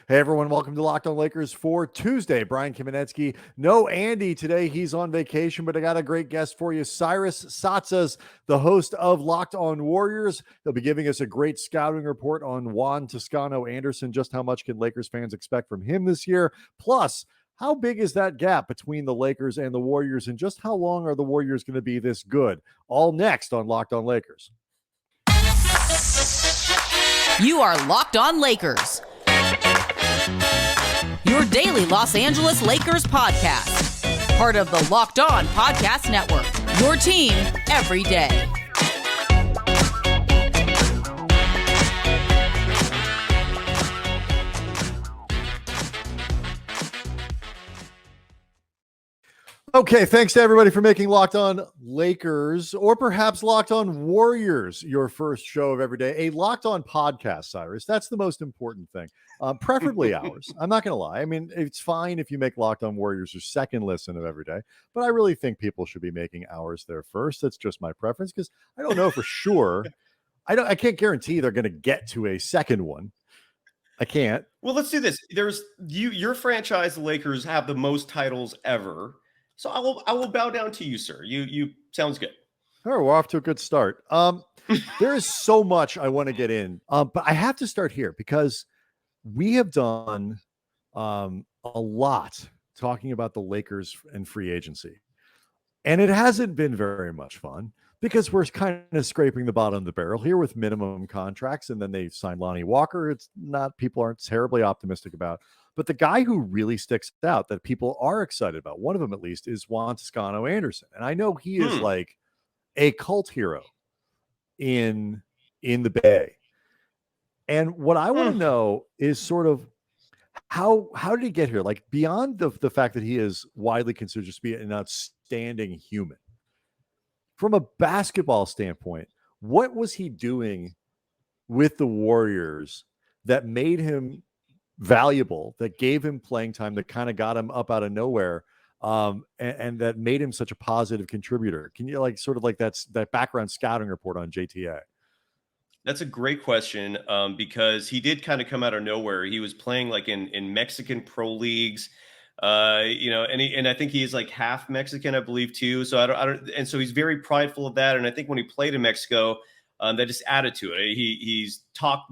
Hey, everyone. Welcome to Locked On Lakers for Tuesday. Brian Kamenetsky. No Andy today. He's on vacation, but I got a great guest for you. Cyrus Saatsaz, the host of Locked On Warriors. He'll be giving us a great scouting report on Juan Toscano-Anderson. Just how much can Lakers fans expect from him this year? Plus, how big is that gap between the Lakers and the Warriors, and just how long are the Warriors going to be this good? All next on Locked On Lakers. You are Locked On Lakers, your daily Los Angeles Lakers podcast. Part of the Locked On Podcast Network, your team every day. Okay, thanks to everybody for making Locked On Lakers, or perhaps Locked On Warriors, your first show of every day. A Locked On podcast, Cyrus. That's the most important thing. Preferably ours. I'm not going to lie. I mean, it's fine if you make Locked On Warriors your second listen of every day, but I really think people should be making ours their first. That's just my preference because I don't know for sure. I can't guarantee they're going to get to a second one. I can't. Well, let's do this. Your franchise, the Lakers, have the most titles ever. So I will bow down to you, sir. You sounds good. All right, we're off to a good start. There is so much I want to get in, but I have to start here because we have done a lot talking about the Lakers and free agency, and it hasn't been very much fun because we're kind of scraping the bottom of the barrel here with minimum contracts, and then they signed Lonnie Walker. It's not, people aren't terribly optimistic about. But the guy who really sticks out that people are excited about, one of them at least, is Juan Toscano-Anderson. And I know he is like a cult hero in the Bay. And what I want to know is sort of how did he get here? Like beyond the fact that he is widely considered to be an outstanding human. From a basketball standpoint, what was he doing with the Warriors that made him valuable, that gave him playing time, that kind of got him up out of nowhere, and that made him such a positive contributor? Can you that background scouting report on JTA? That's a great question, because he did kind of come out of nowhere. He was playing like in Mexican pro leagues, and I think he is like half Mexican, I believe too. So I don't, and so he's very prideful of that. And I think when he played in Mexico, that just added to it. He's talked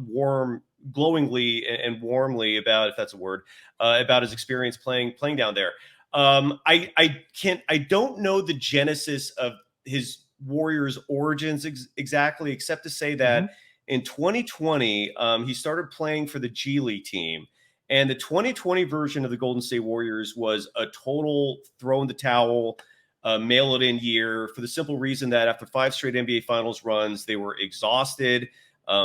glowingly and warmly about, if that's a word, about his experience playing down there. I don't know the genesis of his Warriors origins exactly, except to say that in 2020, he started playing for the G League team. And the 2020 version of the Golden State Warriors was a total throw in the towel, mail it in year, for the simple reason that after 5 straight NBA Finals runs, they were exhausted.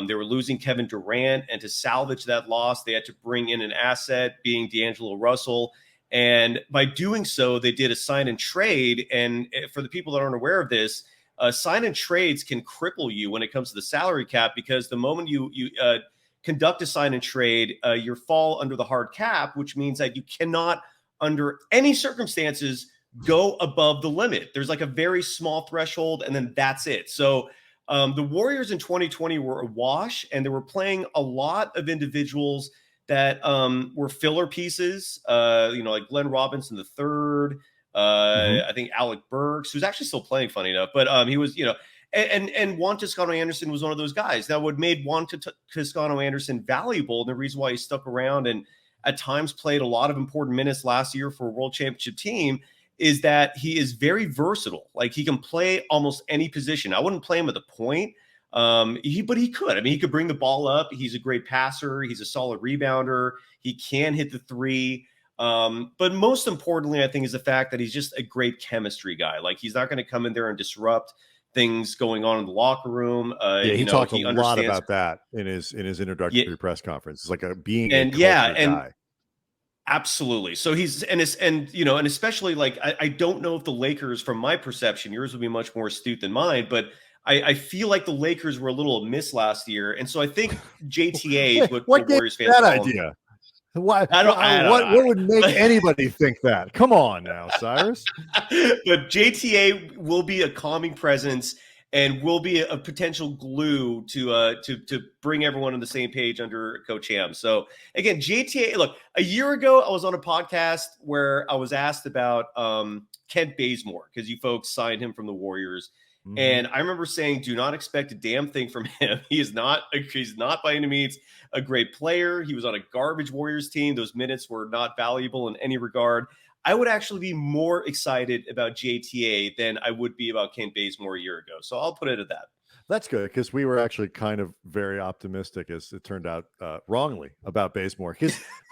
They were losing Kevin Durant, and to salvage that loss, they had to bring in an asset, being D'Angelo Russell. And by doing so, they did a sign and trade. And for the people that aren't aware of this, sign and trades can cripple you when it comes to the salary cap, because the moment you conduct a sign and trade, you fall under the hard cap, which means that you cannot, under any circumstances, go above the limit. There's like a very small threshold, and then that's it. So the Warriors in 2020 were awash, and they were playing a lot of individuals that were filler pieces, like Glenn Robinson III, I think Alec Burks, who's actually still playing, funny enough, but he was, and Juan Toscano-Anderson was one of those guys. Now, what made Juan Toscano-Anderson valuable, and the reason why he stuck around and at times played a lot of important minutes last year for a world championship team, is that he is very versatile. Like, he can play almost any position. I wouldn't play him at the point, but he could. I mean, he could bring the ball up. He's a great passer. He's a solid rebounder. He can hit the three. But most importantly, I think, is the fact that he's just a great chemistry guy. Like, he's not going to come in there and disrupt things going on in the locker room. He talked a lot about that in his introductory press conference. It's like being a culture guy. Absolutely. So and especially, like, I don't know if the Lakers, from my perception, yours would be much more astute than mine, but I feel like the Lakers were a little amiss last year. And so I think JTA is what Warriors fans call that idea. What would make anybody think that? Come on now, Cyrus. But JTA will be a calming presence. and will be a potential glue to bring everyone on the same page under Coach Ham. So again, JTA. Look, a year ago I was on a podcast where I was asked about Kent Bazemore, because you folks signed him from the Warriors. And I remember saying, do not expect a damn thing from him. He's not by any means a great player. He was on a garbage Warriors team. Those minutes were not valuable in any regard. I would actually be more excited about JTA than I would be about Kent Bazemore a year ago. So I'll put it at that. That's good, because we were actually kind of very optimistic, as it turned out, wrongly, about Bazemore.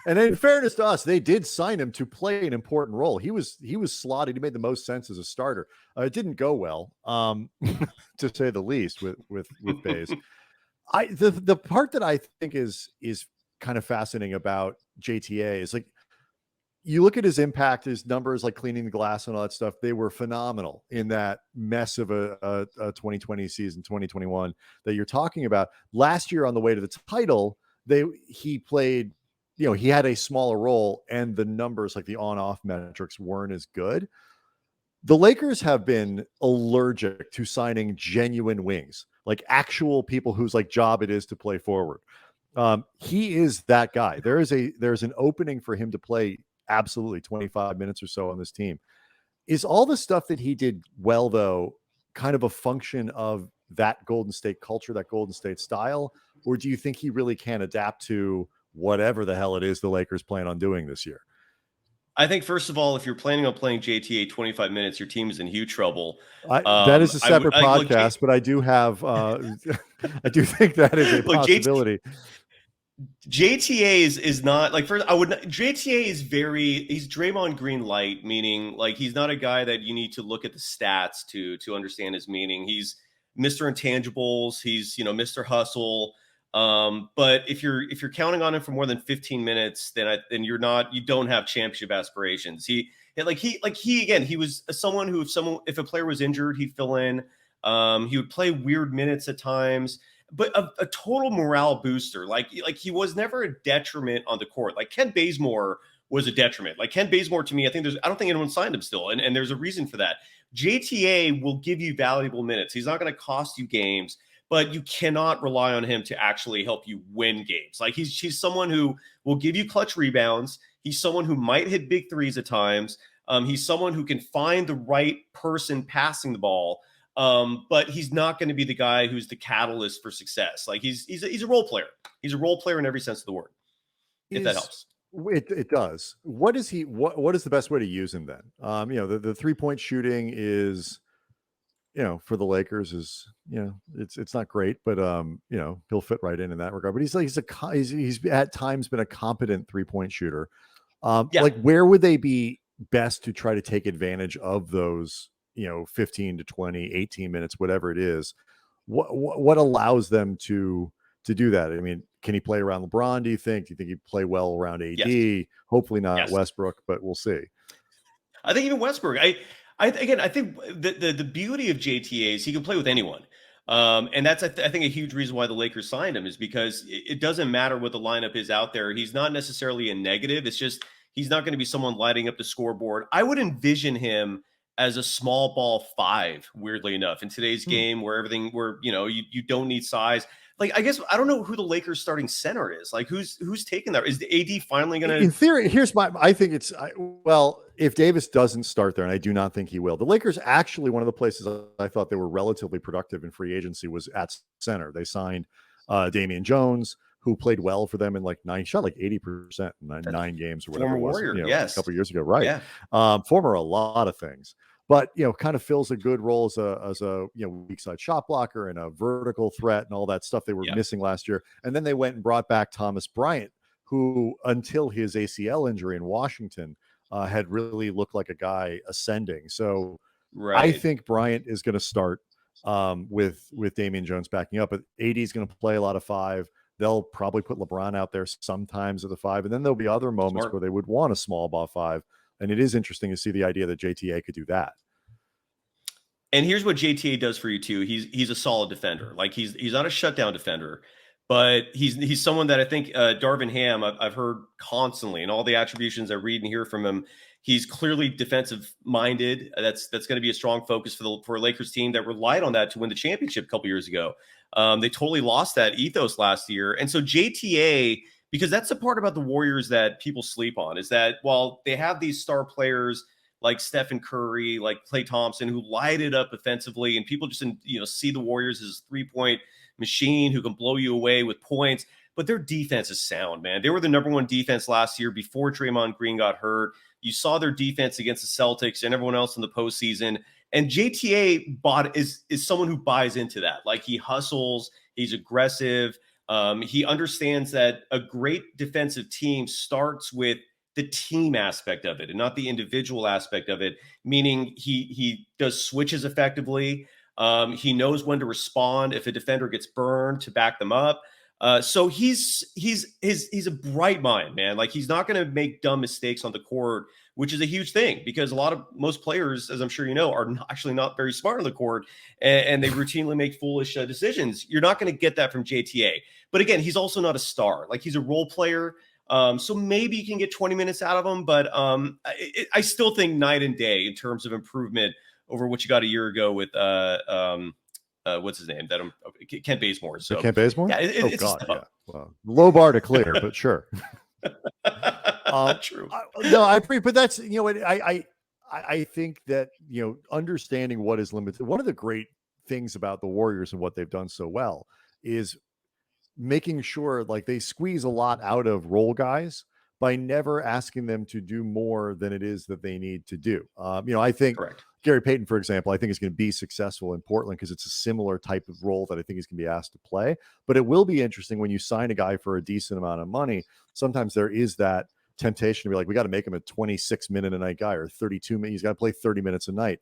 And in fairness to us, they did sign him to play an important role. He was slotted. He made the most sense as a starter. It didn't go well, to say the least, with Baze. The part that I think is kind of fascinating about JTA is, like, you look at his impact, his numbers, like cleaning the glass and all that stuff, they were phenomenal in that mess of a 2020 season, 2021 that you're talking about. Last year on the way to the title, he played, he had a smaller role, and the numbers, like the on-off metrics, weren't as good. The Lakers have been allergic to signing genuine wings, like actual people whose like job it is to play forward. He is that guy. There's an opening for him to play absolutely 25 minutes or so on this team. Is all the stuff that he did well, though, kind of a function of that Golden State culture, that Golden State style? Or do you think he really can adapt to whatever the hell it is the Lakers plan on doing this year? I think, first of all, if you're planning on playing JTA 25 minutes, your team is in huge trouble. That is a separate podcast, but I do have, I do think that is a possibility. JTA is not like, first, JTA is he's Draymond Green light, meaning like he's not a guy that you need to look at the stats to understand his meaning. He's Mr. Intangibles. He's, Mr. Hustle. But if you're counting on him for more than 15 minutes, then you don't have championship aspirations. He was someone who, if a player was injured, he'd fill in. He would play weird minutes at times, but a total morale booster. Like he was never a detriment on the court. Like Kent Bazemore was a detriment. Like Kent Bazemore, to me, I don't think anyone signed him still. And there's a reason for that. JTA will give you valuable minutes. He's not going to cost you games, but you cannot rely on him to actually help you win games. Like he's someone who will give you clutch rebounds. He's someone who might hit big threes at times. He's someone who can find the right person passing the ball. But he's not going to be the guy who's the catalyst for success. Like he's a role player. He's a role player in every sense of the word. If that helps. It does. What is the best way to use him then? The 3-point shooting is, for the Lakers is, it's not great, but he'll fit right in that regard. But he's at times been a competent 3-point shooter. Like where would they be best to try to take advantage of those, 15 to 20, 18 minutes, whatever it is? What allows them to do that? I mean, can he play around LeBron, do you think? Do you think he'd play well around AD? Yes. Hopefully not Westbrook, but we'll see. I think even Westbrook. I think the beauty of JTA is he can play with anyone. And that's, I think, a huge reason why the Lakers signed him, is because it doesn't matter what the lineup is out there. He's not necessarily a negative. It's just he's not going to be someone lighting up the scoreboard. I would envision him as a small ball 5, weirdly enough, in today's game where you don't need size. Like, I guess I don't know who the Lakers starting center is. Like, who's taking that? Is the AD finally going to? In theory, I think it's if Davis doesn't start there, and I do not think he will. The Lakers, actually, one of the places I thought they were relatively productive in free agency was at center. They signed Damian Jones, who played well for them in shot like 80% in 9 games or whatever. Former Warrior, yes, a couple of years ago, right? Yeah. Former a lot of things. But kind of fills a good role as a weak side shot blocker and a vertical threat and all that stuff they were missing last year. And then they went and brought back Thomas Bryant, who until his ACL injury in Washington had really looked like a guy ascending. So I think Bryant is going to start with Damian Jones backing up. But AD is going to play a lot of 5. They'll probably put LeBron out there sometimes at the 5, and then there'll be other moments where they would want a small ball 5. And it is interesting to see the idea that JTA could do that. And here's what JTA does for you too. He's a solid defender. Like he's not a shutdown defender, But he's someone that I think Darvin Ham, I've heard constantly, and all the attributions I read and hear from him, he's clearly defensive minded. That's going to be a strong focus for a Lakers team that relied on that to win the championship a couple years ago. They totally lost that ethos last year. And so JTA, because that's the part about the Warriors that people sleep on, is that while they have these star players like Stephen Curry, like Klay Thompson, who light it up offensively, and people just see the Warriors as a 3-point machine who can blow you away with points, but their defense is sound, man. They were the number one defense last year before Draymond Green got hurt. You saw their defense against the Celtics and everyone else in the postseason. And JTA is someone who buys into that. Like, he hustles, he's aggressive. He understands that a great defensive team starts with the team aspect of it and not the individual aspect of it, meaning he does switches effectively. He knows when to respond if a defender gets burned to back them up. So he's a bright mind, man. Like, he's not going to make dumb mistakes on the court, which is a huge thing because most players, as I'm sure you know, are actually not very smart on the court, and they routinely make foolish decisions. You're not going to get that from JTA. But again, he's also not a star. Like, he's a role player. So maybe you can get 20 minutes out of him, but I still think night and day in terms of improvement over what you got a year ago with what's his name? Kent Bazemore. So Kent Bazemore? Yeah, it's God, yeah. Well, low bar to clear, but sure. True. But that's, I think that, understanding what is limited. One of the great things about the Warriors and what they've done so well is making sure like they squeeze a lot out of role guys by never asking them to do more than it is that they need to do. I think Correct. Gary Payton, for example, I think is going to be successful in Portland because it's a similar type of role that I think he's going to be asked to play. But it will be interesting when you sign a guy for a decent amount of money. Sometimes there is that temptation to be like, we got to make him a 26-minute a night guy or 32 minutes. He's got to play 30 minutes a night.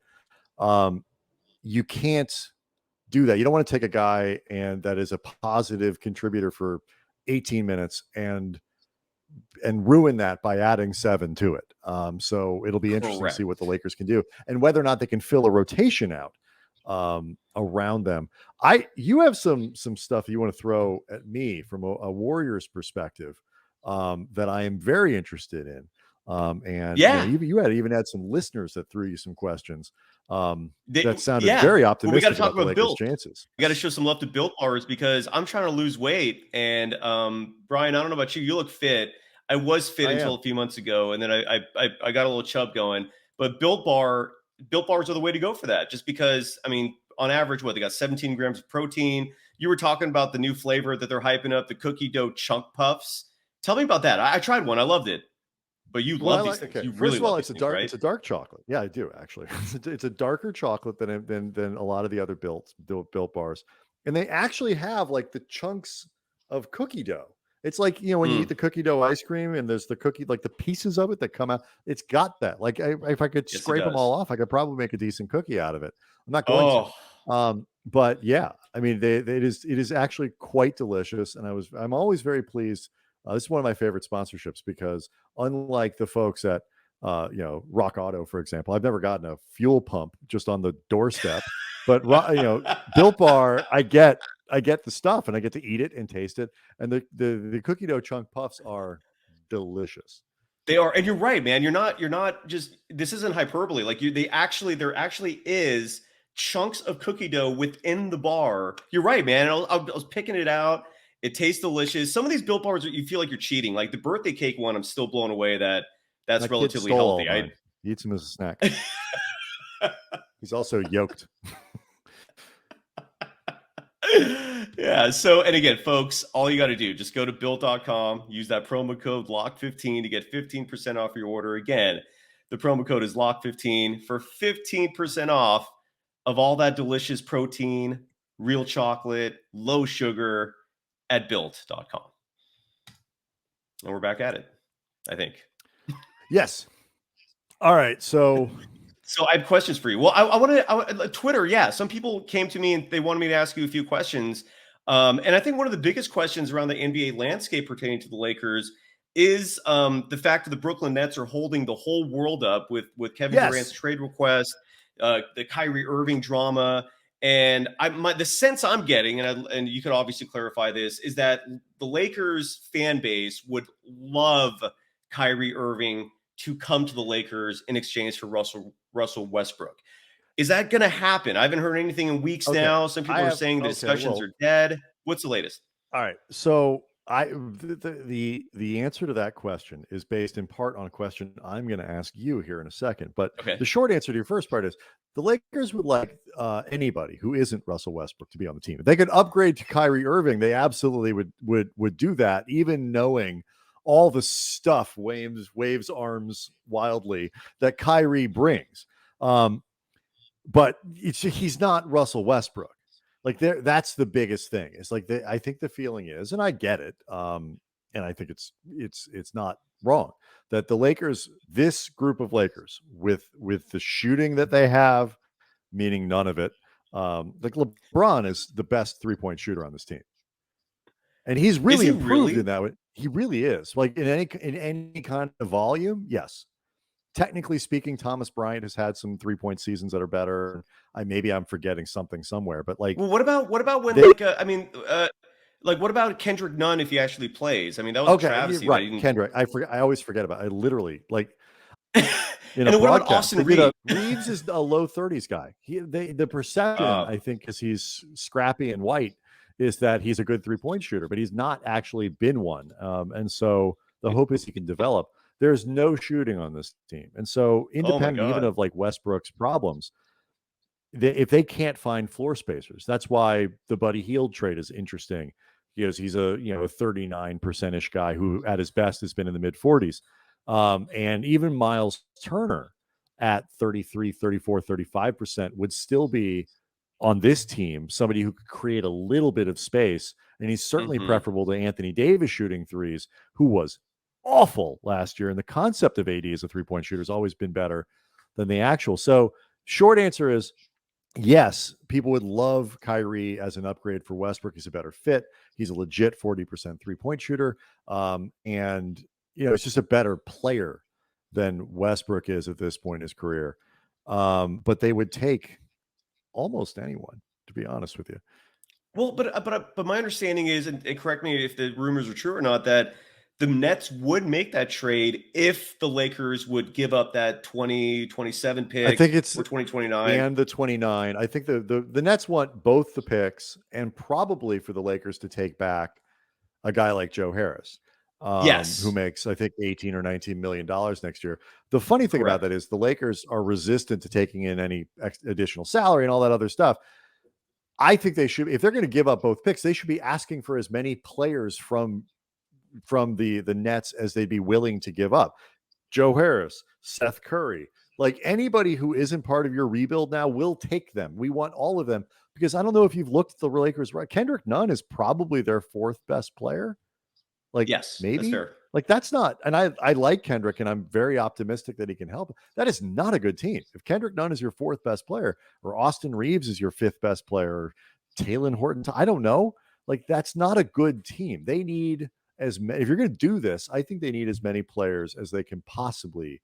You can't do that. You don't want to take a guy that is a positive contributor for 18 minutes and ruin that by adding 7 to it. So it'll be interesting to see what the Lakers can do and whether or not they can fill a rotation out around them. You have some stuff you want to throw at me from a Warriors perspective that I am very interested in. You had even had some listeners that threw you some questions that sounded very optimistic. Well, we got to talk about Built chances. We got to show some love to Built bars because I'm trying to lose weight. And Brian, I don't know about you. You look fit. I was fit until a few months ago, and then I got a little chub going. But Built bars are the way to go for that. Just because, I mean, on average, they got 17 grams of protein. You were talking about the new flavor that they're hyping up, the cookie dough chunk puffs. Tell me about that. I tried one. I loved it. But you love these things. Okay. You First really of all, love it's these a dark. things, right? It's a dark chocolate. Yeah, I do actually. It's a darker chocolate than a lot of the other built bars, and they actually have like the chunks of cookie dough. It's like when you eat the cookie dough ice cream, and there's the cookie, like the pieces of it that come out. It's got that. Like if I could scrape them all off, I could probably make a decent cookie out of it. I'm not going to. But yeah, I mean, it is actually quite delicious, and I'm always very pleased. This is one of my favorite sponsorships because unlike the folks at Rock Auto, for example, I've never gotten a fuel pump just on the doorstep. But Built Bar, I get the stuff and I get to eat it and taste it. And the cookie dough chunk puffs are delicious. They are, and you're right, man. You're not just, this isn't hyperbole. Like there actually is chunks of cookie dough within the bar. You're right, man. I was picking it out. It tastes delicious. Some of these Built bars, you feel like you're cheating. Like the birthday cake one, I'm still blown away that's relatively healthy. He eats them as a snack. He's also yoked. Yeah. So, and again, folks, all you got to do, just go to built.com, use that promo code LOCK15 to get 15% off your order. Again, the promo code is LOCK15 for 15% off of all that delicious protein, real chocolate, low sugar at built.com. And we're back at it, I think. Yes. All right. So I have questions for you. Well, I want to Twitter. Yeah. Some people came to me and they wanted me to ask you a few questions. And I think one of the biggest questions around the NBA landscape pertaining to the Lakers is the fact that the Brooklyn Nets are holding the whole world up with Kevin Durant's trade request, the Kyrie Irving drama. And the sense I'm getting, and you could obviously clarify this, is that the Lakers fan base would love Kyrie Irving to come to the Lakers in exchange for Russell Westbrook. Is that going to happen? I haven't heard anything in weeks now. Some people are saying the discussions are dead. What's the latest? All right. So the answer to that question is based in part on a question I'm going to ask you here in a second. But the short answer to your first part is the Lakers would like anybody who isn't Russell Westbrook to be on the team. If they could upgrade to Kyrie Irving, they absolutely would do that, even knowing all the stuff waves arms wildly that Kyrie brings. But he's not Russell Westbrook. Like that's the biggest thing. It's like I think the feeling is, and I get it, and I think it's not wrong that the Lakers, this group of Lakers, with the shooting that they have, meaning none of it, like LeBron is the best 3-point shooter on this team, and he's really improved in that way. He really is. Like in any kind of volume, yes. Technically speaking, Thomas Bryant has had some 3-point seasons that are better. Maybe I'm forgetting something somewhere, but like, well, what about when what about Kendrick Nunn if he actually plays? I mean, that was a travesty. Right, Kendrick. I always forget about. I literally like. And what about Austin Reeves? Reeves is a low 30s guy. The perception, I think, because he's scrappy and white, is that he's a good 3-point shooter, but he's not actually been one. And so the hope is he can develop. There's no shooting on this team. And so independent even of like Westbrook's problems, if they can't find floor spacers, that's why the Buddy Hield trade is interesting, because he's a 39%-ish guy who at his best has been in the mid 40s. And even Miles Turner at 33, 34, 35% would still be on this team, somebody who could create a little bit of space. And he's certainly preferable to Anthony Davis shooting threes, who was awful last year. And the concept of AD as a 3-point shooter has always been better than the actual. So short answer is yes, people would love Kyrie as an upgrade for Westbrook. He's a better fit. He's a legit 40% 3-point shooter. And it's just a better player than Westbrook is at this point in his career. But they would take almost anyone, to be honest with you. Well, but my understanding is, and correct me if the rumors are true or not, that the Nets would make that trade if the Lakers would give up that 2027 pick. I think it's for 2029 and the 29. I think the Nets want both the picks, and probably for the Lakers to take back a guy like Joe Harris, who makes, I think, $18 or $19 million next year. The funny thing about that is the Lakers are resistant to taking in any additional salary and all that other stuff. I think they should, if they're going to give up both picks, they should be asking for as many players from the Nets as they'd be willing to give up. Joe Harris, Seth Curry, like anybody who isn't part of your rebuild now, we'll take them. We want all of them, because I don't know if you've looked at the Lakers, right? Kendrick Nunn is probably their 4th best player. Like, yes, maybe that's fair. Like that's not, and I like Kendrick and I'm very optimistic that he can help. That is not a good team. If Kendrick Nunn is your 4th best player, or Austin Reeves is your 5th best player, or Talen Horton, I don't know. Like that's not a good team. They need as many, if you're going to do this, I think they need as many players as they can possibly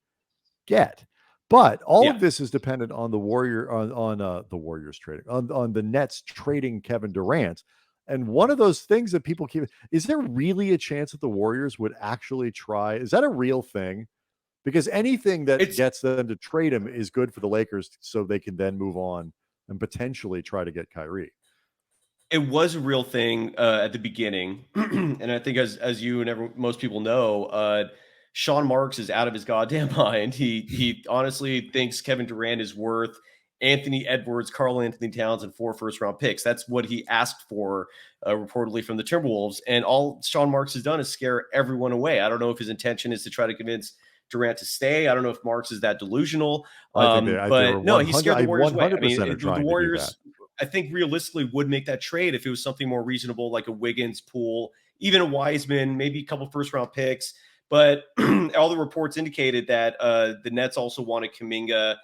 get. But all of this is dependent on the the Warriors trading, on the Nets trading Kevin Durant. And one of those things that people keep, is there really a chance that the Warriors would actually try? Is that a real thing? Because anything that gets them to trade him is good for the Lakers, so they can then move on and potentially try to get Kyrie. It was a real thing at the beginning. And I think as you and most people know, Sean Marks is out of his goddamn mind. He honestly thinks Kevin Durant is worth Anthony Edwards, Karl Anthony Towns, and 4 first-round picks. That's what he asked for, reportedly from the Timberwolves. And all Sean Marks has done is scare everyone away. I don't know if his intention is to try to convince Durant to stay. I don't know if Marks is that delusional. But no, he scared the Warriors away. I mean, the Warriors, I think, realistically would make that trade if it was something more reasonable, like a Wiggins, Poole, even a Wiseman, maybe a couple first-round picks. But all the reports indicated that the Nets also wanted Kuminga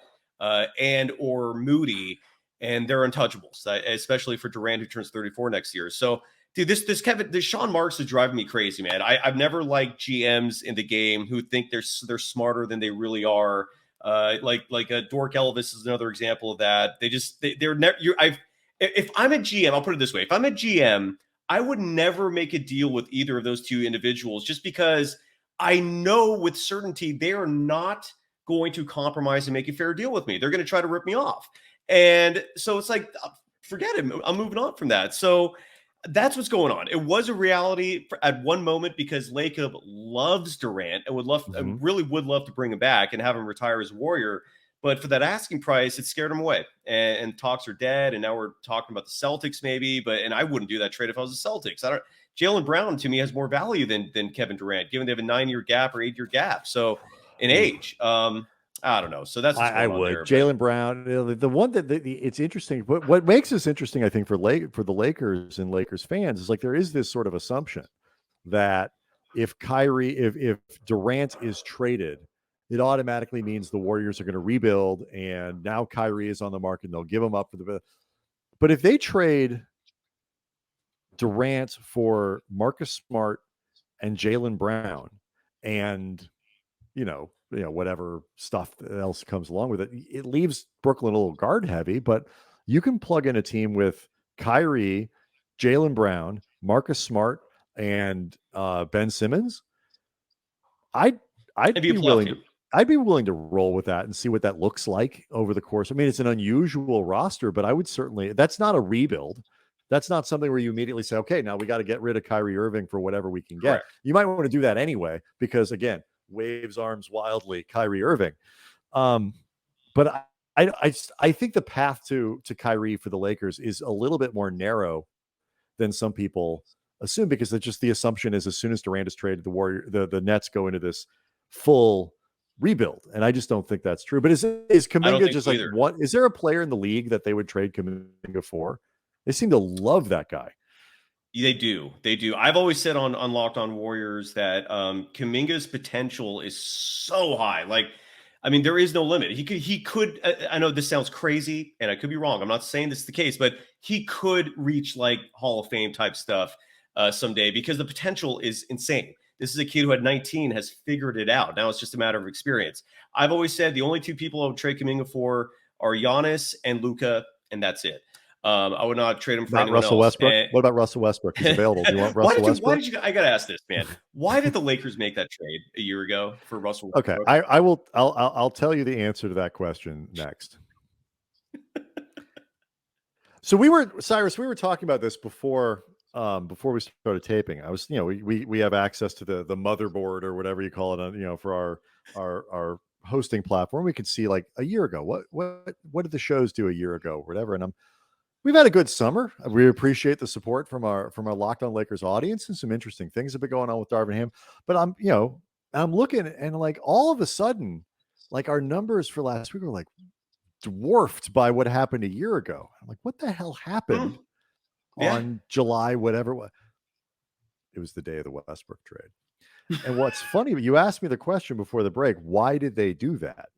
and or Moody, and they're untouchables, especially for Durant, who turns 34 next year. So, dude, this Sean Marks is driving me crazy, man. I've never liked GMs in the game who think they're smarter than they really are. Like Dork Elvis is another example of that. They're never. if I'm a GM, I'll put it this way. If I'm a GM, I would never make a deal with either of those two individuals just because I know with certainty they are not going to compromise and make a fair deal with me. They're going to try to rip me off. And so it's like, forget it. I'm moving on from that. So that's what's going on. It was a reality at one moment because Lacob loves Durant and really would love to bring him back and have him retire as a Warrior. But for that asking price, it scared him away. And talks are dead. And now we're talking about the Celtics maybe. And I wouldn't do that trade if I was the Celtics. Jaylen Brown to me has more value than Kevin Durant, given they have a 9-year gap or 8-year gap. So in age, I don't know. So that's what's going on would. there. Jaylen Brown, the one that it's interesting. What makes this interesting, I think, for the Lakers and Lakers fans is like there is this sort of assumption that if Durant is traded, it automatically means the Warriors are going to rebuild, and now Kyrie is on the market, and they'll give him up for the. But if they trade Durant for Marcus Smart and Jaylen Brown, and whatever stuff else comes along with it, it leaves Brooklyn a little guard heavy. But you can plug in a team with Kyrie, Jaylen Brown, Marcus Smart, and Ben Simmons. I'd be willing. I'd be willing to roll with that and see what that looks like over the course. I mean, it's an unusual roster, but I would certainly. That's not a rebuild. That's not something where you immediately say, okay, now we got to get rid of Kyrie Irving for whatever we can get. Correct. You might want to do that anyway, because again, waves arms wildly, Kyrie Irving. But I think the path to Kyrie for the Lakers is a little bit more narrow than some people assume, because it's just the assumption is as soon as Durant is traded, the Nets go into this full rebuild, and I just don't think that's true. But is Kuminga just like what? Is there a player in the league that they would trade Kuminga for? They seem to love that guy. They do. I've always said on Locked On Warriors that Kuminga's potential is so high. Like, I mean, there is no limit. He could. I know this sounds crazy, and I could be wrong. I'm not saying this is the case, but he could reach like Hall of Fame type stuff someday, because the potential is insane. This is a kid who at 19 has figured it out. Now it's just a matter of experience. I've always said the only two people I would trade Kuminga for are Giannis and Luka, and that's it. I would not trade him for anyone Russell else. Westbrook. What about Russell Westbrook? He's available. Do you want Russell Westbrook? I got to ask this, man. Why did the Lakers make that trade a year ago for Russell Westbrook? Okay, I'll tell you the answer to that question next. So Cyrus, we were talking about this before we started taping. I was, we have access to the motherboard or whatever you call it, for our hosting platform. We could see like a year ago, what did the shows do a year ago, or whatever. And we've had a good summer. We appreciate the support from our Locked On Lakers audience, and some interesting things have been going on with Darvin Ham. But I'm looking, and like all of a sudden, like our numbers for last week were like dwarfed by what happened a year ago. I'm like, what the hell happened on July, whatever? It was the day of the Westbrook trade. And what's funny, you asked me the question before the break, why did they do that?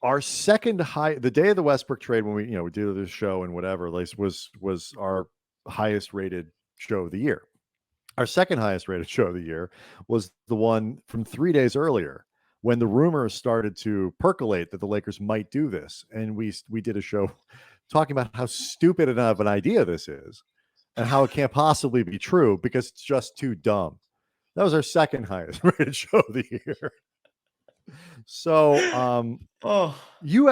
Our second high, the day of the Westbrook trade, when we do this show and whatever, was our highest rated show of the year. Our second highest rated show of the year was the one from 3 days earlier, when the rumors started to percolate that the Lakers might do this. And we did a show talking about how stupid enough an idea this is, and how it can't possibly be true because it's just too dumb. That was our second highest rated show of the year. So, you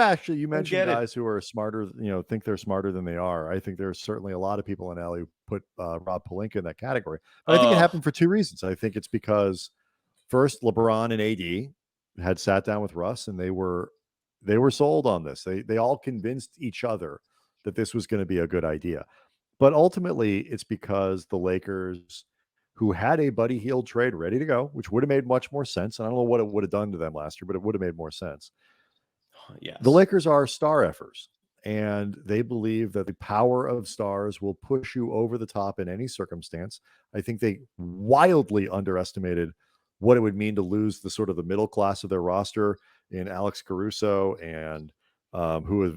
mentioned guys who are smarter, think they're smarter than they are. I think there's certainly a lot of people in LA who put Rob Pelinka in that category. But I think it happened for two reasons. I think it's because first, LeBron and AD had sat down with Russ, and they were sold on this. They all convinced each other that this was going to be a good idea. But ultimately, it's because the Lakers, who had a Buddy Hield trade ready to go, which would have made much more sense. And I don't know what it would have done to them last year, but it would have made more sense. Yes. The Lakers are star effers, and they believe that the power of stars will push you over the top in any circumstance. I think they wildly underestimated what it would mean to lose the sort of the middle class of their roster in Alex Caruso, and who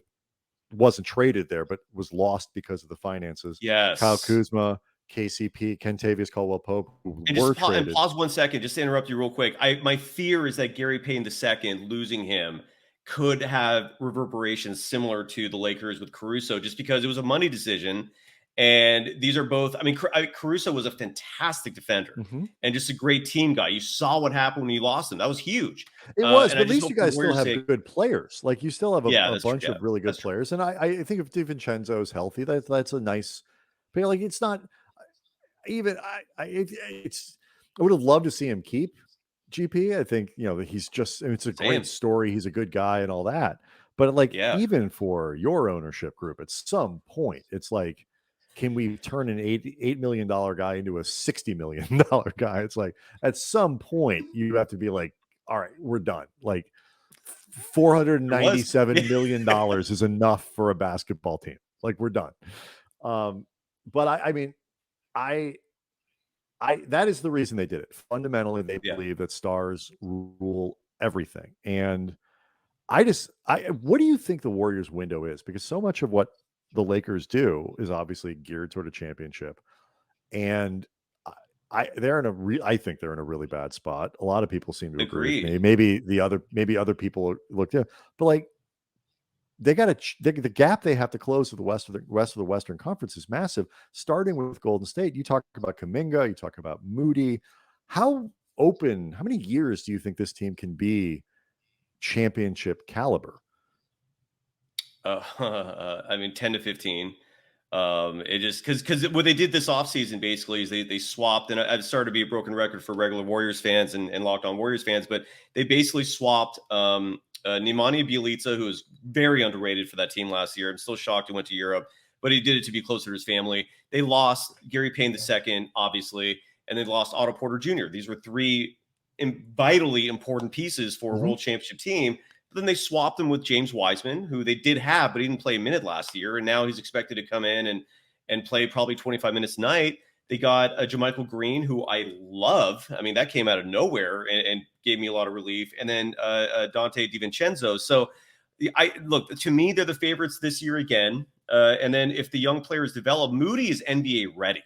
wasn't traded there, but was lost because of the finances. Yes. Kyle Kuzma, KCP, Kentavious Caldwell-Pope, who were traded. And pause 1 second, just to interrupt you real quick. My fear is that Gary Payton II, losing him, could have reverberations similar to the Lakers with Caruso, just because it was a money decision. And these are both, I mean, Caruso was a fantastic defender and just a great team guy. You saw what happened when he lost him. That was huge. It was, And but I at just least hope you the guys still Warriors have good players. Like you still have a bunch of really good players. And I think if DiVincenzo is healthy, that's a nice, but like, it's not even, I would have loved to see him keep GP. I think, he's just, it's a great story. He's a good guy and all that. But like, even for your ownership group, at some point, it's like, can we turn an $8 million guy into a $60 million guy? It's like, at some point, you have to be like, all right, we're done. Like, $497 million is enough for a basketball team. Like, we're done. But I mean, that is the reason they did it. Fundamentally, they believe that stars rule everything. And what do you think the Warriors window is? Because so much of what the Lakers do is obviously geared toward a championship. And I think they're in a really bad spot. A lot of people seem to agree with me. Maybe other people looked at, but like, they got the gap they have to close with the rest of the Western Conference is massive, starting with Golden State. You talk about Kuminga, you talk about Moody. How many years do you think this team can be championship caliber? I mean, 10 to 15. It just because what they did this offseason basically is they swapped, and I've started to be a broken record for regular Warriors fans and Locked On Warriors fans, but they basically swapped Nemanja Bjelica, who was very underrated for that team last year. I'm still shocked he went to Europe, but he did it to be closer to his family. They lost Gary Payne II, obviously, and they lost Otto Porter Jr. These were three vitally important pieces for a world championship team. But then they swapped him with James Wiseman, who they did have, but he didn't play a minute last year. And now he's expected to come in and play probably 25 minutes a night. They got JaMychal Green, who I love. I mean, that came out of nowhere and gave me a lot of relief. And then Dante DiVincenzo. So look, to me, they're the favorites this year again. And then if the young players develop, Moody is NBA ready.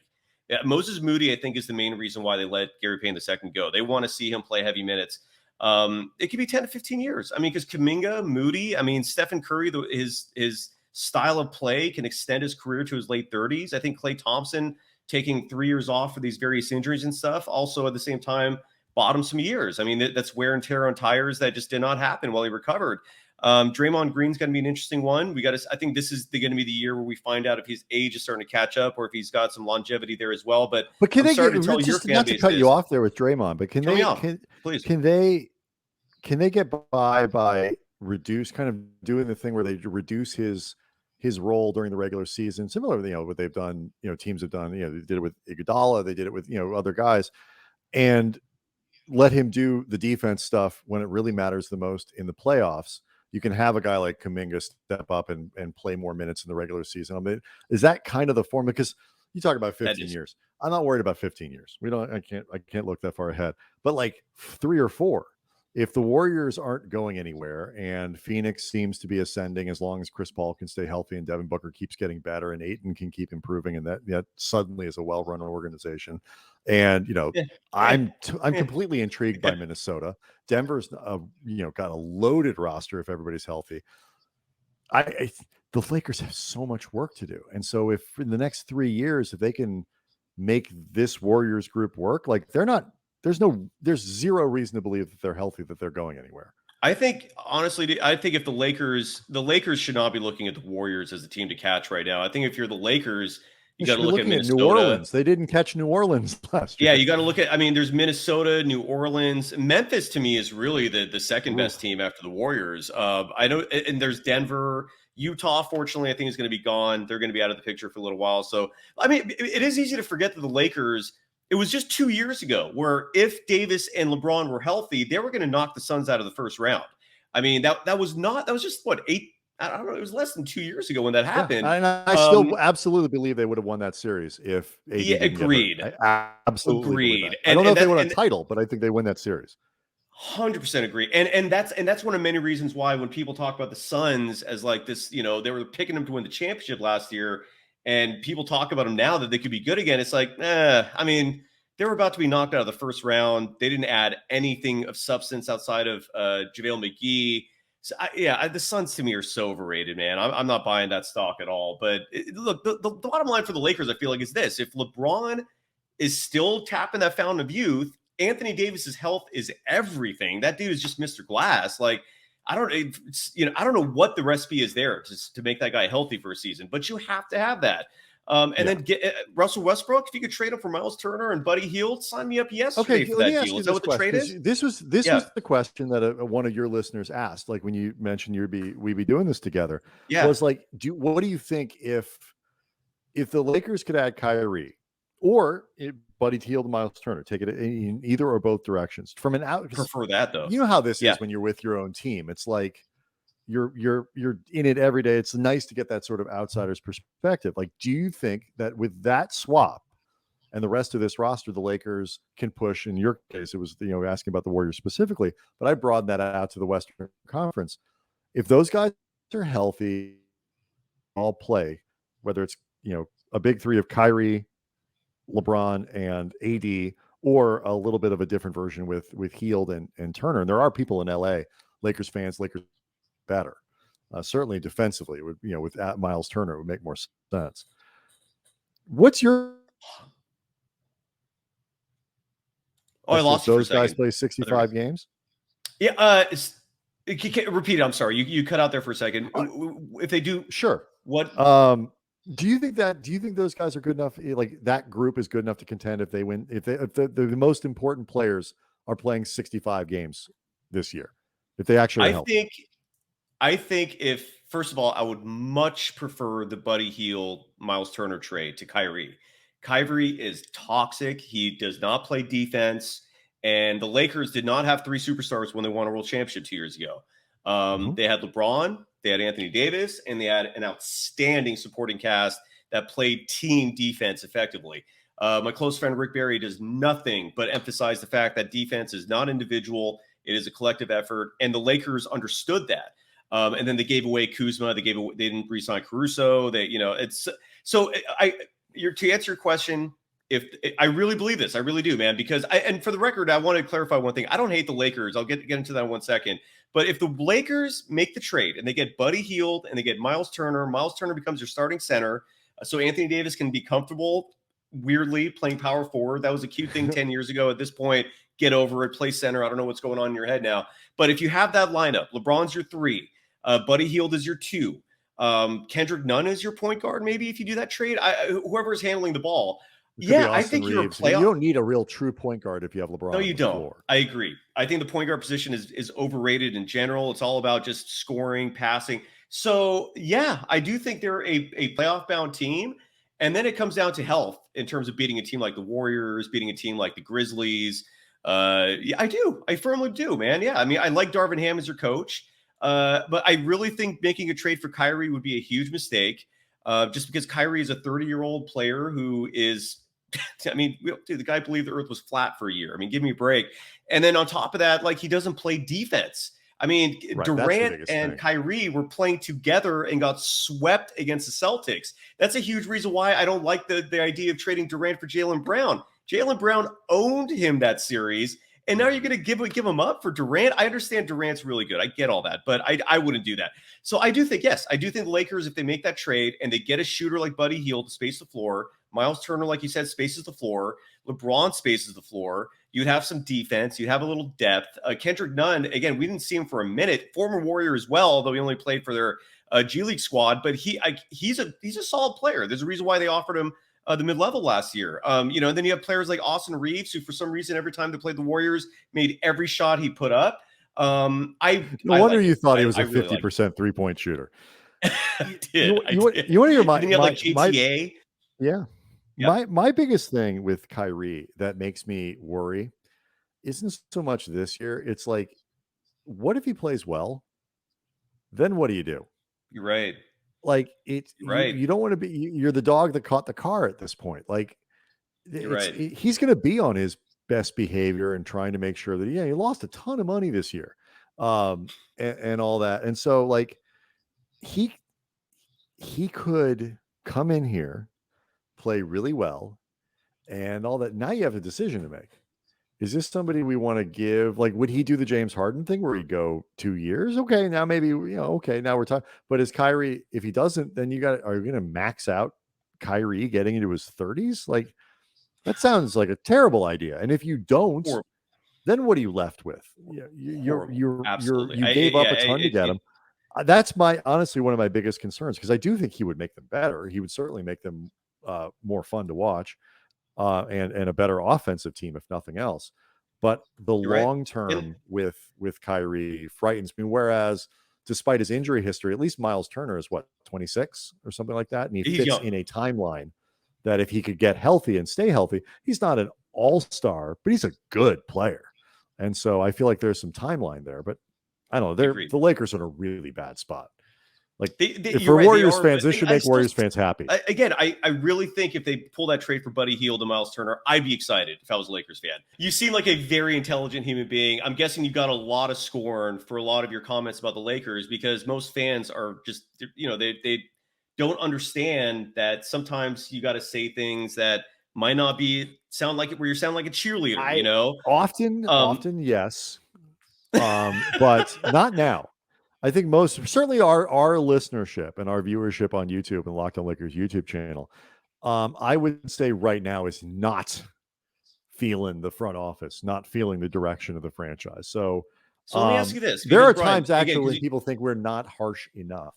Moses Moody, I think, is the main reason why they let Gary Payne II go. They want to see him play heavy minutes. It could be 10 to 15 years. I mean, because Kuminga, Moody, I mean, Stephen Curry, his style of play can extend his career to his late 30s. I think Klay Thompson taking 3 years off for these various injuries and stuff also at the same time bought him some years. I mean, that's wear and tear on tires that just did not happen while he recovered. Draymond Green's going to be an interesting one. I think this is going to be the year where we find out if his age is starting to catch up or if he's got some longevity there as well. But can they get, just not to cut you off there with Draymond, but can they get by kind of doing the thing where they reduce his role during the regular season, similar to what they've done, teams have done, they did it with Iguodala, they did it with other guys, and let him do the defense stuff when it really matters the most in the playoffs. You can have a guy like Kuminga step up and play more minutes in the regular season. I mean, is that kind of the form? Because you talk about 15 years. I'm not worried about 15 years. I can't look that far ahead. But like 3 or 4, if the Warriors aren't going anywhere and Phoenix seems to be ascending as long as Chris Paul can stay healthy and Devin Booker keeps getting better and Ayton can keep improving, and that suddenly is a well-run organization. And I'm completely intrigued by Minnesota. Denver's got a loaded roster if everybody's healthy. The Lakers have so much work to do, and so if in the next 3 years if they can make this Warriors group work, like there's zero reason to believe that they're healthy, that they're going anywhere. I think, honestly, if the Lakers should not be looking at the Warriors as a team to catch right now. I think if you're the Lakers, you got to look at Minnesota. New Orleans. They didn't catch New Orleans last year. Yeah, you got to look at, there's Minnesota, New Orleans. Memphis, to me, is really the second best team after the Warriors. I know, and there's Denver. Utah, fortunately, I think is going to be gone. They're going to be out of the picture for a little while. So, it is easy to forget that the Lakers, it was just 2 years ago where if Davis and LeBron were healthy, they were going to knock the Suns out of the first round. I mean, that was just what, 8, I don't know, it was less than 2 years ago when that happened. And I still absolutely believe they would have won that series if AD agreed. I absolutely agreed. I don't know if they won a title, but I think they win that series. 100% agree. And that's one of many reasons why when people talk about the Suns as like this, they were picking them to win the championship last year, and people talk about them now that they could be good again. It's like, they were about to be knocked out of the first round. They didn't add anything of substance outside of JaVale McGee. So the Suns to me are so overrated, man. I'm not buying that stock at all. But look, the bottom line for the Lakers, I feel like, is this: if LeBron is still tapping that fountain of youth, Anthony Davis's health is everything. That dude is just Mr. Glass. Like, I don't know what the recipe is there to make that guy healthy for a season, but you have to have that. Then get Russell Westbrook. If you could trade him for Miles Turner and Buddy Hield, sign me up yesterday for that deal. Is that what the trade is? This was the question that one of your listeners asked. Like when you mentioned we'd be doing this together. Yeah. Was like, what do you think if the Lakers could add Kyrie or Buddy Hield and Miles Turner, take it in either or both directions from an out? Prefer that though. You know how this is when you're with your own team. It's like you're in it every day. It's nice to get that sort of outsider's perspective. Like, do you think that with that swap and the rest of this roster, the Lakers can push? In your case, it was asking about the Warriors specifically, but I broadened that out to the Western Conference. If those guys are healthy, all play, whether it's a big three of Kyrie, LeBron, and AD, or a little bit of a different version with Hield and Turner. And there are people in LA, Lakers fans, Lakers better. Certainly defensively, it would, with Miles Turner, it would make more sense. What's your? I lost those guys play 65 games. Yeah. Repeat it. I'm sorry. You cut out there for a second. If they do, sure. What? Do you think those guys are good enough? Like that group is good enough to contend if they win? If the most important players are playing 65 games this year, if they actually, I think if first of all, I would much prefer the Buddy Hield Miles Turner trade to Kyrie. Kyrie is toxic. He does not play defense, and the Lakers did not have three superstars when they won a world championship 2 years ago. They had LeBron, they had Anthony Davis, and they had an outstanding supporting cast that played team defense effectively. My close friend Rick Barry does nothing but emphasize the fact that defense is not individual. It is a collective effort, and the Lakers understood that. And then they gave away Kuzma. They didn't re-sign Caruso. To answer your question, if I really believe this, I really do, man, because and for the record, I want to clarify one thing. I don't hate the Lakers. I'll get into that in 1 second. But if the Lakers make the trade and they get Buddy Hield and they get Miles Turner becomes your starting center. So Anthony Davis can be comfortable, weirdly, playing power forward. That was a cute thing 10 years ago. At this point, get over it, play center. I don't know what's going on in your head now. But if you have that lineup, LeBron's your 3, Buddy Hield is your 2. Kendrick Nunn is your point guard, maybe, if you do that trade. Whoever's handling the ball. I think you're a playoff. You don't need a real true point guard if you have LeBron. No, you don't. Floor. I agree. I think the point guard position is overrated in general. It's all about just scoring, passing. So, I do think they're a playoff-bound team. And then it comes down to health in terms of beating a team like the Warriors, beating a team like the Grizzlies. I do. I firmly do, man. Yeah, I mean, I like Darvin Ham as your coach. But I really think making a trade for Kyrie would be a huge mistake. Just because Kyrie is a 30-year-old player who is, I mean, the guy believed the earth was flat for a year. I mean, give me a break. And then on top of that, like, he doesn't play defense. I mean, right, Durant and Kyrie were playing together and got swept against the Celtics. That's a huge reason why I don't like the idea of trading Durant for Jaylen Brown. Jaylen Brown owned him that series. And now you're going to give him up for Durant? I understand Durant's really good. I get all that, but I wouldn't do that. So I do think the Lakers, if they make that trade and they get a shooter like Buddy Hield to space the floor, Miles Turner, like you said, spaces the floor, LeBron spaces the floor, you'd have some defense, you'd have a little depth. Kendrick Nunn, again, we didn't see him for a minute. Former Warrior as well, although he only played for their G League squad, but he's a solid player. There's a reason why they offered him the mid-level last year. And then you have players like Austin Reeves, who for some reason, every time they played the Warriors, made every shot he put up. No wonder you thought he was a 50% three-point shooter. I did. You want to hear my like GTA? Yeah. My biggest thing with Kyrie that makes me worry isn't so much this year. It's like, what if he plays well? Then what do you do? You're right. Like it's right. You don't want to be. You're the dog that caught the car at this point. Like, he's going to be on his best behavior and trying to make sure that he lost a ton of money this year, and all that. And so like he could come in here, play really well, and all that. Now you have a decision to make. is this somebody we want to give? Like, would he do the James Harden thing where he'd go 2 years? Okay, now maybe, okay, now we're talking. But is Kyrie, if he doesn't, then are you going to max out Kyrie getting into his 30s? Like, that sounds like a terrible idea. And if you don't, then what are you left with? You gave up a ton to get him. That's honestly one of my biggest concerns, because I do think he would make them better. He would certainly make them more fun to watch. And a better offensive team, if nothing else. But the long term with Kyrie frightens me. Whereas, despite his injury history, at least Miles Turner is 26 or something like that, and he's fits young in a timeline that if he could get healthy and stay healthy, he's not an all-star, but he's a good player. And so I feel like there's some timeline there. But I don't know. The Lakers are in a really bad spot. Like, for Warriors fans, this should make Warriors fans happy. I really think if they pull that trade for Buddy Hield and Miles Turner, I'd be excited if I was a Lakers fan. You seem like a very intelligent human being. I'm guessing you got a lot of scorn for a lot of your comments about the Lakers, because most fans are just, they don't understand that sometimes you got to say things that might not sound like a cheerleader, Often, yes. But not now. I think certainly our listenership and our viewership on YouTube and Locked On Lakers YouTube channel, I would say right now is not feeling the front office, not feeling the direction of the franchise. So let me ask you this. There are times actually when people think we're not harsh enough.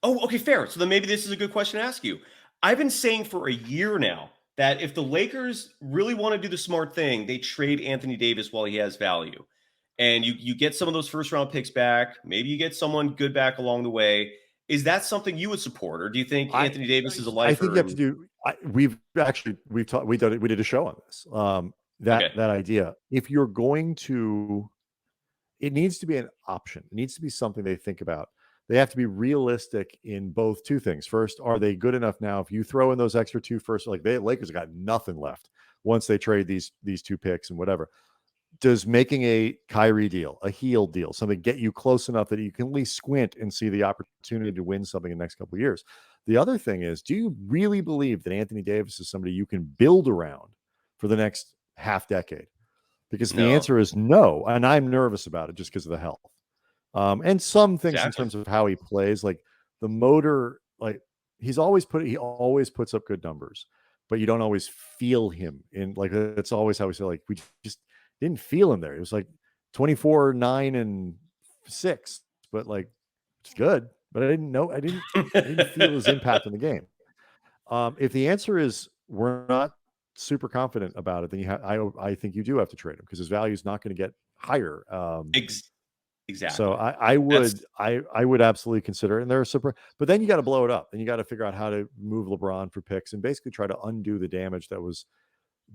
Oh, okay, fair. So then maybe this is a good question to ask you. I've been saying for a year now that if the Lakers really want to do the smart thing, they trade Anthony Davis while he has value. And you get some of those first round picks back. Maybe you get someone good back along the way. Is that something you would support, or do you think Anthony Davis is a lifer? I think you have to do. We did a show on this. That idea. If you're going to, it needs to be an option. It needs to be something they think about. They have to be realistic in both two things. First, are they good enough now? If you throw in those extra two first, like Lakers have got nothing left once they trade these two picks and whatever. Does making a Kyrie deal, a Hield deal, something get you close enough that you can at least squint and see the opportunity to win something in the next couple of years? The other thing is, do you really believe that Anthony Davis is somebody you can build around for the next half decade? Because the answer is no, and I'm nervous about it just because of the health. And some things in terms of how he plays, like the motor, like he always puts up good numbers, but you don't always feel him in, like, it's always how we say, like, we just didn't feel him there. It was like 24, 9, and 6, but like, it's good. But I didn't feel his impact in the game. If the answer is we're not super confident about it, then I think you do have to trade him, because his value is not going to get higher. Exactly. So I would absolutely consider it. And there are but then you got to blow it up, and you got to figure out how to move LeBron for picks and basically try to undo the damage that was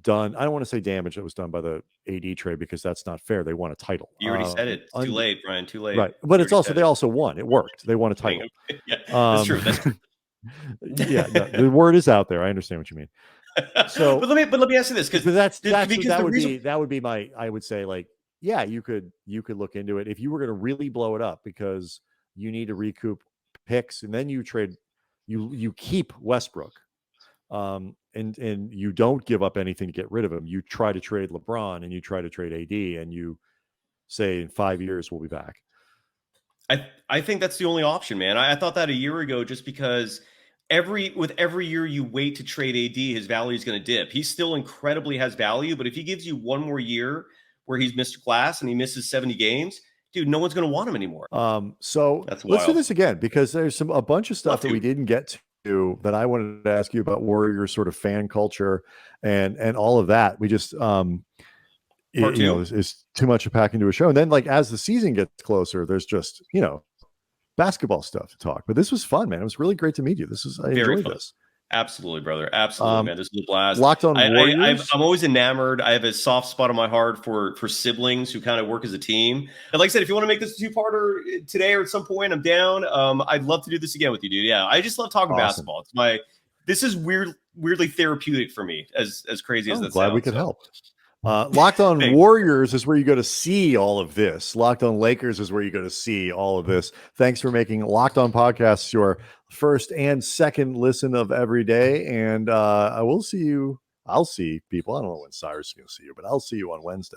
done. I don't want to say damage that was done by the AD trade, because that's not fair. They won a title. You already said it. It's too late, Brian. Too late. Right. But it's also, they also won. It worked. They won a title. Yeah, that's true. That's true. Yeah, no, the word is out there. I understand what you mean. So, but let me ask you this, because that would be my, I would say, like, yeah, you could look into it if you were going to really blow it up, because you need to recoup picks, and then you trade, you keep Westbrook. And you don't give up anything to get rid of him. You try to trade LeBron, and you try to trade AD, and you say in 5 years we'll be back. I think that's the only option, man. I thought that a year ago, just because with every year you wait to trade AD, his value is going to dip. He still incredibly has value, but if he gives you one more year where he's Mr. Class and he misses 70 games, dude, no one's going to want him anymore. So let's do this again, because there's a bunch of stuff that we didn't get to that I wanted to ask you about Warriors sort of fan culture and all of that. We just is too much to pack into a show. And then, like, as the season gets closer, there's just basketball stuff to talk. But this was fun, man. It was really great to meet you. I enjoyed this. Absolutely, brother. Absolutely, man. This is a blast. Locked On Warriors. I'm always enamored. I have a soft spot on my heart for siblings who kind of work as a team. And like I said, if you want to make this a 2-parter today or at some point, I'm down. I'd love to do this again with you, dude. Yeah, I just love talking basketball. This is weirdly therapeutic for me, as crazy as that sounds. Glad we could help. Locked On Warriors is where you go to see all of this. Locked On Lakers is where you go to see all of this. Thanks for making Locked On Podcasts your first and second listen of every day. And I will see you. I'll see people. I don't know when Cyrus is going to see you, but I'll see you on Wednesday.